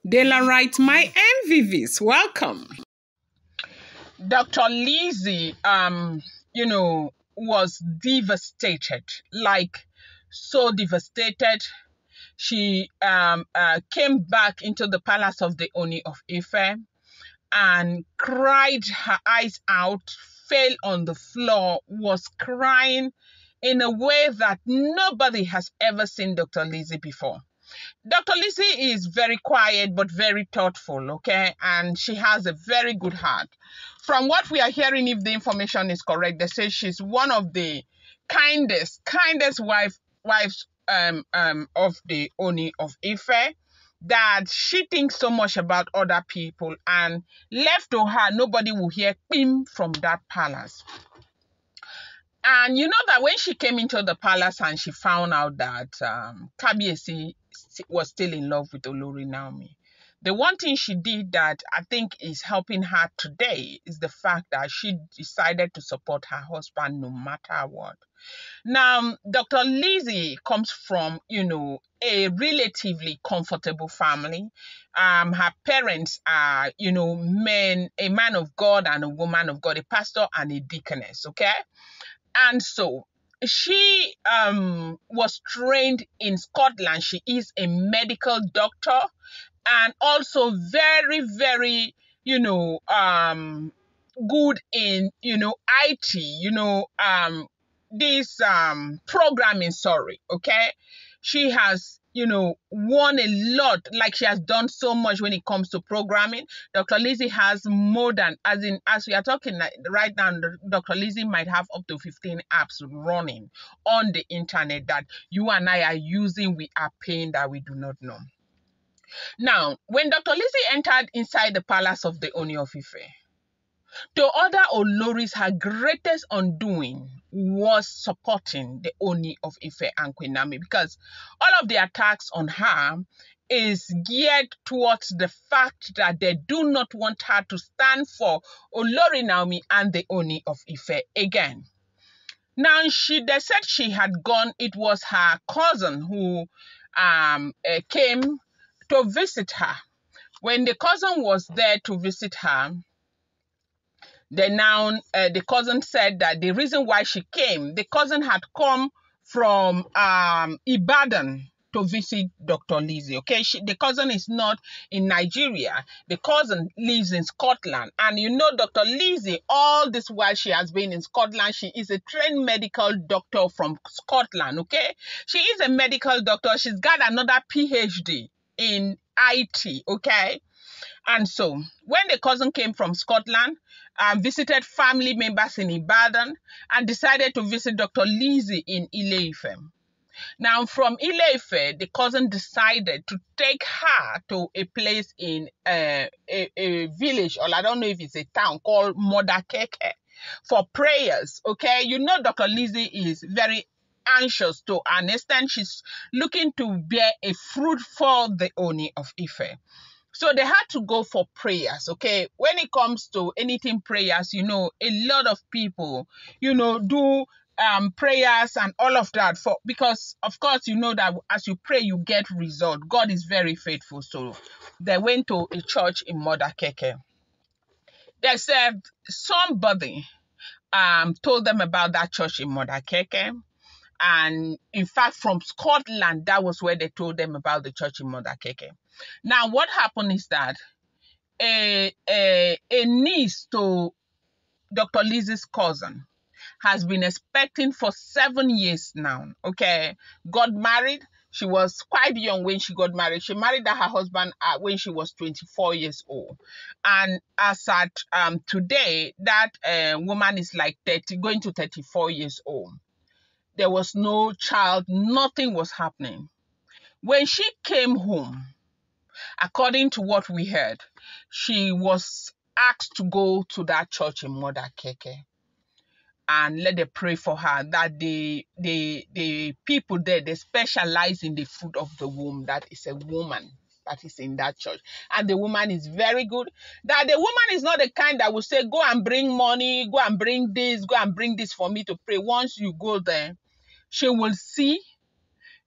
Daylight, my MVVs, welcome. Dr. Lizzy, was devastated, like so devastated. She came back into the palace of the Ooni of Ife and cried her eyes out, fell on the floor, was crying in a way that nobody has ever seen Dr. Lizzy before. Dr. Lizzy is very quiet but very thoughtful, okay? And she has a very good heart. From what we are hearing, if the information is correct, they say she's one of the kindest wives of the Ooni of Ife, that she thinks so much about other people, and left to her, nobody will hear pim from that palace. And you know that when she came into the palace and she found out that Kabiesi was still in love with Olori Naomi, the one thing she did that I think is helping her today is the fact that she decided to support her husband no matter what. Now, Dr. Lizzy comes from, a relatively comfortable family. Her parents are, a man of God and a woman of God, a pastor and a deaconess, okay? And so she was trained in Scotland. She is a medical doctor and also very, very, good in, IT, this programming, okay? She has, won a lot, like she has done so much when it comes to programming. Dr. Lizzy has more than, as we are talking right now, Dr. Lizzy might have up to 15 apps running on the internet that you and I are using. We are paying that we do not know. Now, when Dr. Lizzy entered inside the palace of the Ooni of Ife, to other Oloris, her greatest undoing was supporting the Ooni of Ife and Queen Naomi, because all of the attacks on her is geared towards the fact that they do not want her to stand for Olori Naomi and the Ooni of Ife again. Now, they said she had gone, it was her cousin who came to visit her. When the cousin was there to visit her, the cousin said that the reason why she came, the cousin had come from Ibadan to visit Dr. Lizzy. Okay, the cousin is not in Nigeria. The cousin lives in Scotland. And Dr. Lizzy, all this while she has been in Scotland, she is a trained medical doctor from Scotland. Okay, she is a medical doctor. She's got another PhD in IT. Okay. And so when the cousin came from Scotland, visited family members in Ibadan, and decided to visit Dr. Lizzy in Ile-Ife. Now, from Ile-Ife, the cousin decided to take her to a place in a village, or I don't know if it's a town, called Modakeke, for prayers. Okay, Dr. Lizzy is very anxious to an extent. She's looking to bear a fruit for the Ooni of Ife. So they had to go for prayers, okay? When it comes to anything prayers, a lot of people, do prayers and all of that, because of course that as you pray you get result. God is very faithful. So they went to a church in Modakeke. They said somebody told them about that church in Modakeke. And in fact, from Scotland, that was where they told them about the church in Modakeke. Now, what happened is that a niece to Dr. Lizzy's cousin has been expecting for 7 years now, okay? Got married. She was quite young when she got married. She married her husband when she was 24 years old. And as at today, that woman is like 30, going to 34 years old. There was no child, nothing was happening. When she came home, according to what we heard, she was asked to go to that church in Modakeke and let them pray for her, that the people there, they specialize in the fruit of the womb. That is a woman that is in that church. And the woman is very good. That the woman is not the kind that will say, go and bring money, go and bring this for me to pray. Once you go there, she will see,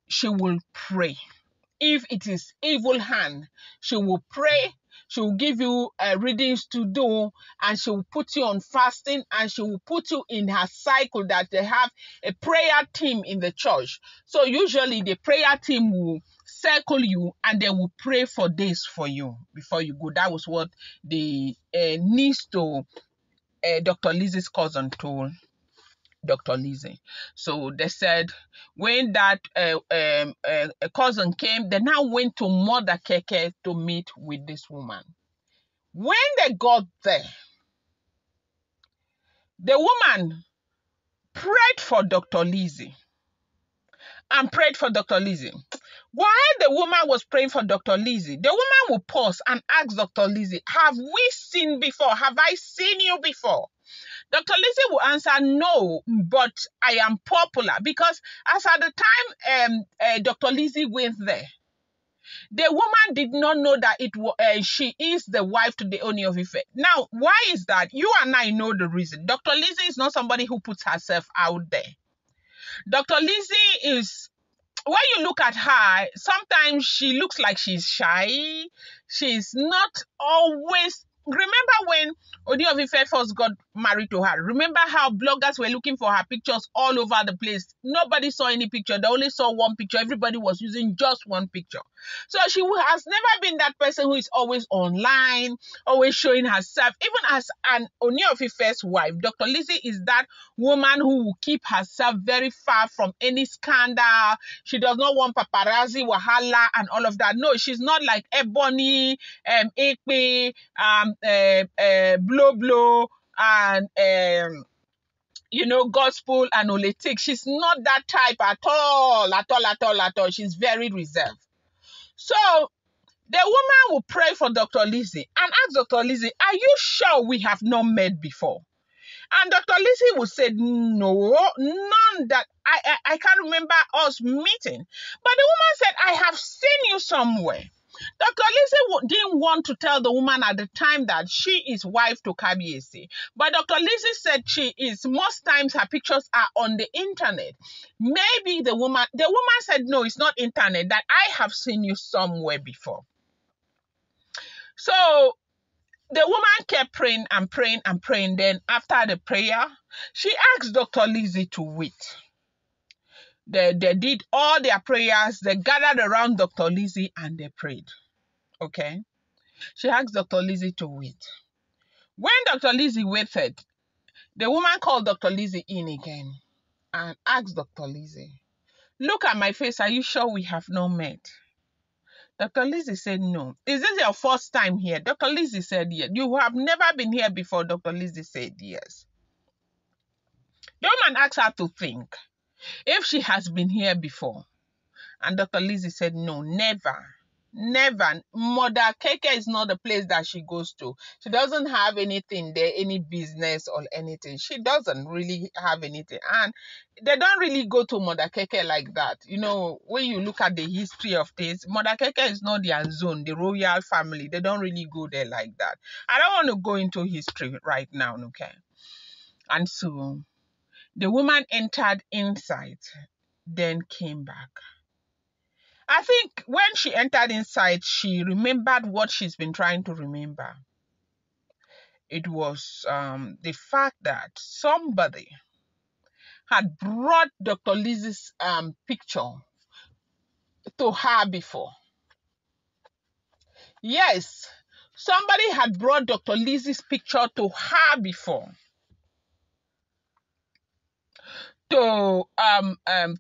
she will pray. If it is evil hand, she will pray. She will give you readings to do, and she will put you on fasting, and she will put you in her cycle that they have a prayer team in the church. So usually the prayer team will circle you and they will pray for days for you before you go. That was what the niece to Dr. Lizzy's cousin told Dr. Lizzy. So they said when that cousin came, they now went to Modakeke to meet with this woman. When they got there, the woman prayed for Dr. Lizzy and prayed for Dr. Lizzy. While the woman was praying for Dr. Lizzy, the woman would pause and ask Dr. Lizzy, have we seen before? Have I seen you before? Dr. Lizzy will answer, no, but I am popular. Because as at the time Dr. Lizzy went there, the woman did not know that she is the wife to the Ooni of Ife. Now, why is that? You and I know the reason. Dr. Lizzy is not somebody who puts herself out there. Dr. Lizzy is, when you look at her, sometimes she looks like she's shy. She's not always. Remember when Ooni of Ife first got married to her? Remember how bloggers were looking for her pictures all over the place? Nobody saw any picture. They only saw one picture. Everybody was using just one picture. So she has never been that person who is always online, always showing herself. Even as an Ooni of Ife's wife, Dr. Lizzy is that woman who will keep herself very far from any scandal. She does not want paparazzi, wahala, and all of that. No, she's not like Ebony, Ekpe, Blow Blow, and gospel and oletic. She's not that type at all. She's very reserved. So the woman will pray for Dr. Lizzy and ask Dr. Lizzy, are you sure we have not met before? And Dr. Lizzy would say, no, none that I can't remember us meeting. But the woman said, I have seen you somewhere. Dr. Lizzy didn't want to tell the woman at the time that she is wife to Kabiyesi. But Dr. Lizzy said she is, most times her pictures are on the internet. Maybe the woman said, no, it's not internet, that I have seen you somewhere before. So the woman kept praying and praying and praying. Then after the prayer, she asked Dr. Lizzy to wait. They did all their prayers. They gathered around Dr. Lizzy and they prayed. Okay. She asked Dr. Lizzy to wait. When Dr. Lizzy waited, the woman called Dr. Lizzy in again and asked Dr. Lizzy, look at my face. Are you sure we have not met? Dr. Lizzy said, no. Is this your first time here? Dr. Lizzy said, yes. You have never been here before. Dr. Lizzy said, yes. The woman asked her to think if she has been here before. And Dr. Lizzy said, no, never. Never. Modakeke is not the place that she goes to. She doesn't have anything there, any business or anything. She doesn't really have anything. And they don't really go to Modakeke like that. When you look at the history of this, Modakeke is not their zone, the royal family. They don't really go there like that. I don't want to go into history right now, okay? And so the woman entered inside, then came back. I think when she entered inside, she remembered what she's been trying to remember. It was the fact that somebody had brought Dr. Lizzy's picture to her before. Yes, somebody had brought Dr. Lizzy's picture to her before to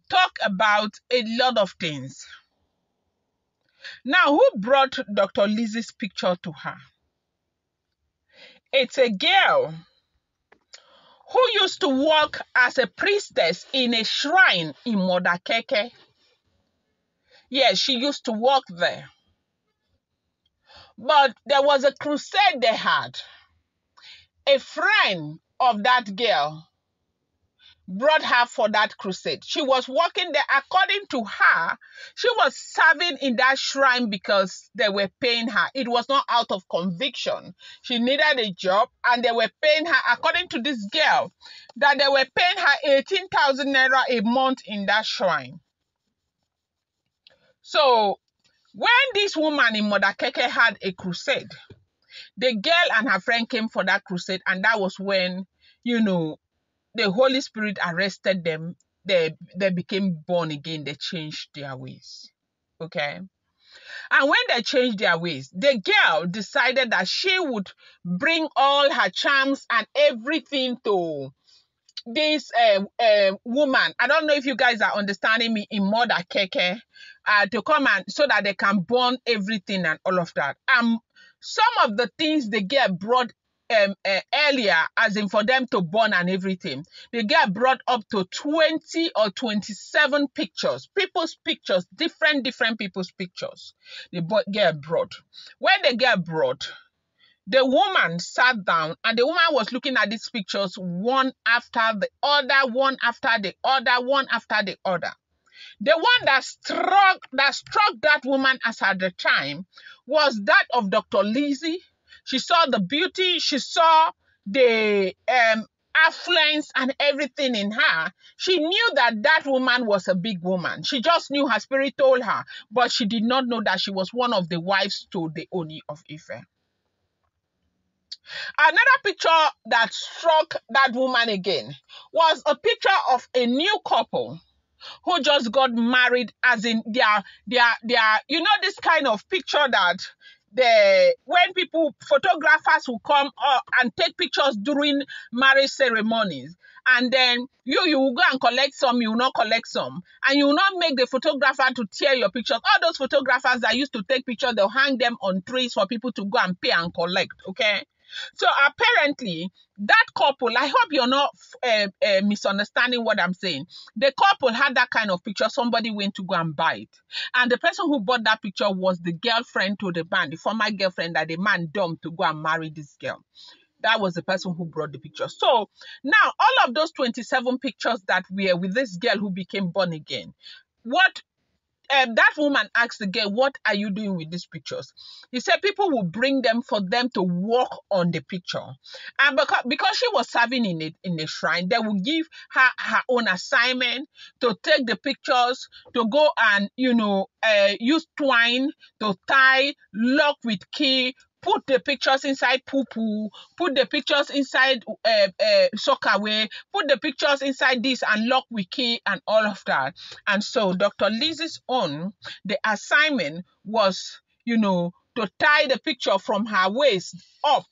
talk about a lot of things. Now, who brought Dr. Lizzy's picture to her? It's a girl who used to work as a priestess in a shrine in Modakeke. Yes, she used to work there. But there was a crusade they had. A friend of that girl brought her for that crusade. She was working there. According to her, she was serving in that shrine because they were paying her. It was not out of conviction. She needed a job and they were paying her, according to this girl, that they were paying her 18,000 naira a month in that shrine. So When this woman in Modakeke had a crusade, the girl and her friend came for that crusade, and that was when, the Holy Spirit arrested them. They became born again. They changed their ways. Okay. And when they changed their ways, the girl decided that she would bring all her charms and everything to this woman. I don't know if you guys are understanding me, in Modakeke, to come and so that they can burn everything and all of that. Some of the things the girl brought earlier, as in for them to burn and everything, the girl brought up to 20 or 27 pictures, people's pictures, different people's pictures. The girl brought. When the girl brought, the woman sat down, and the woman was looking at these pictures one after the other, one after the other, one after the other. The one that struck that woman as at the time was that of Dr. Lizzy. She saw the beauty, she saw the affluence and everything in her. She knew that woman was a big woman. She just knew, her spirit told her, but she did not know that she was one of the wives to the Ooni of Ife. Another picture that struck that woman again was a picture of a new couple who just got married, as in their this kind of picture that when photographers will come and take pictures during marriage ceremonies, and then you will go and collect some, you will not collect some, and you will not make the photographer to tear your pictures. All those photographers that used to take pictures, they'll hang them on trees for people to go and pay and collect, okay? So apparently, that couple, I hope you're not misunderstanding what I'm saying. The couple had that kind of picture. Somebody went to go and buy it. And the person who bought that picture was the girlfriend to the man, the former girlfriend that the man dumped to go and marry this girl. That was the person who brought the picture. So now, all of those 27 pictures that were with this girl who became born again, that woman asked the girl, "What are you doing with these pictures?" He said people will bring them for them to work on the picture. And because she was serving in a shrine, they will give her own assignment to take the pictures, to go and, use twine to tie, lock with key, put the pictures inside poo-poo, put the pictures inside sockaway, put the pictures inside this and lock with key and all of that. And so Dr. Lizzy's own, the assignment was, to tie the picture from her waist up,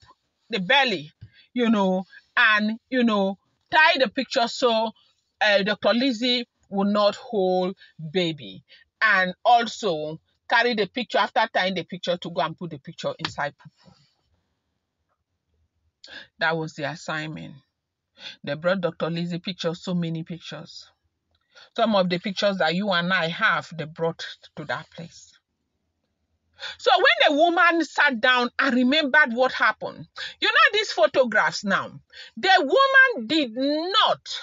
the belly, and, tie the picture so Dr. Lizzy will not hold baby. And also carry the picture, after tying the picture, to go and put the picture inside poo-poo. That was the assignment. They brought Dr. Lizzy pictures, so many pictures. Some of the pictures that you and I have, they brought to that place. So when the woman sat down and remembered what happened, these photographs now, the woman did not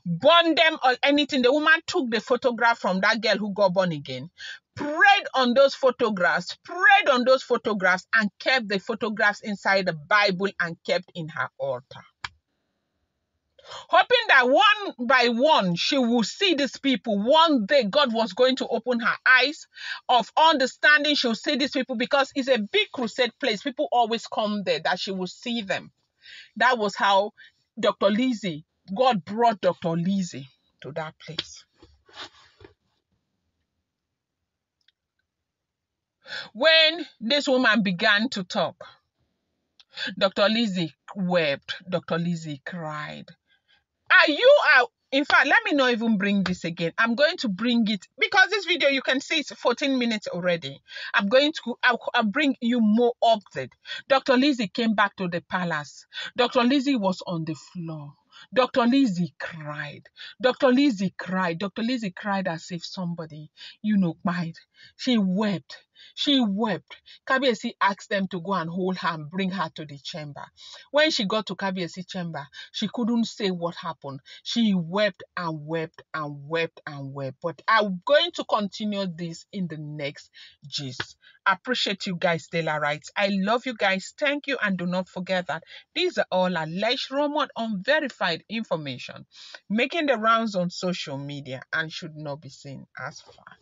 burn them or anything. The woman took the photograph from that girl who got born again, prayed on those photographs, and kept the photographs inside the Bible and kept in her altar, hoping that one by one she will see these people. One day God was going to open her eyes of understanding. She'll see these people, because it's a big crusade place. People always come there, that she will see them. That was how Dr. Lizzy, God brought Dr. Lizzy to that place. When this woman began to talk, Dr. Lizzy wept. Dr. Lizzy cried. In fact, let me not even bring this again. I'm going to bring it, because this video, you can see it's 14 minutes already. I'll bring you more update. Dr. Lizzy came back to the palace. Dr. Lizzy was on the floor. Dr. Lizzy cried. Dr. Lizzy cried. Dr. Lizzy cried as if somebody, cried. She wept. She wept. Kabiyesi asked them to go and hold her and bring her to the chamber. When she got to Kabiyesi's chamber, she couldn't say what happened. She wept and wept and wept and wept. But I'm going to continue this in the next gist. I appreciate you guys, Daylarites. I love you guys. Thank you. And do not forget that these are all alleged, rumored, unverified information making the rounds on social media and should not be seen as fact.